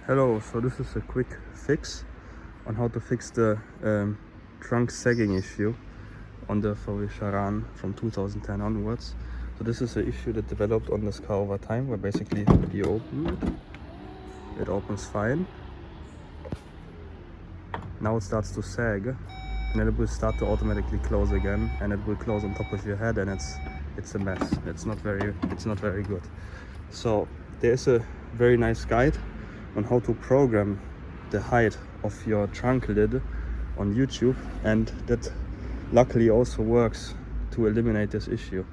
Hello, so this is a quick fix on how to fix the trunk sagging issue on the VW Sharan from 2010 onwards. So this is an issue that developed on this car over time, where basically you open it opens fine. Now it starts to sag, and then it will start to automatically close again, and it will close on top of your head, and it's a mess. It's not very good. So there's a very nice guide on how to program the height of your trunk lid on YouTube, and that luckily also works to eliminate this issue.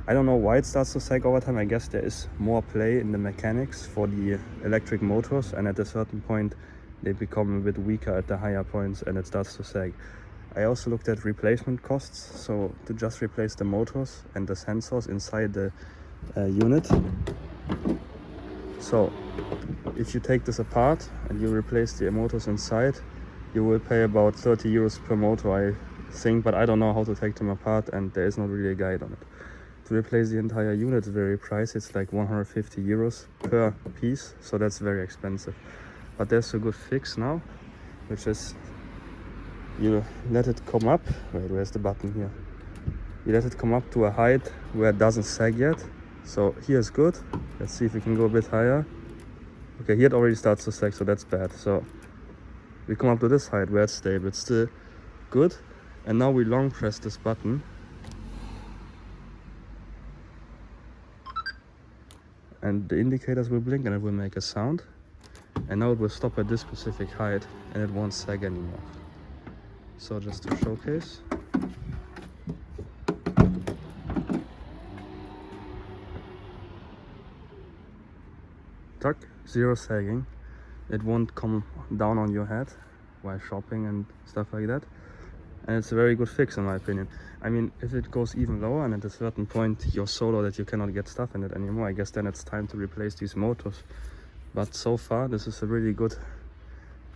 I don't know why it starts to sag over time. I guess there is more play in the mechanics for the electric motors, and at a certain point they become a bit weaker at the higher points and it starts to sag. I also looked at replacement costs, so to just replace the motors and the sensors inside the unit. So if you take this apart and you replace the motors inside, you will pay about 30 euros per motor, I think, but I don't know how to take them apart and there is not really a guide on it. To replace the entire unit is very pricey. It's like 150 euros per piece, so that's very expensive. But there's a good fix now, which is you let it come up. Wait, where's the button here? You let it come up to a height where it doesn't sag yet. So here's good. Let's see if we can go a bit higher. Okay, here it already starts to sag, so that's bad. So we come up to this height where it's stable. It's still good. And now we long press this button. And the indicators will blink and it will make a sound. And now it will stop at this specific height and it won't sag anymore. So just to showcase. Tuck, zero sagging. It won't come down on your head while shopping and stuff like that. And it's a very good fix in my opinion. I mean, if it goes even lower and at a certain point you're so low that you cannot get stuff in it anymore, I guess then it's time to replace these motors. But so far this is a really good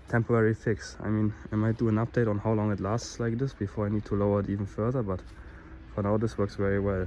temporary fix. I mean, I might do an update on how long it lasts like this before I need to lower it even further, but for now this works very well.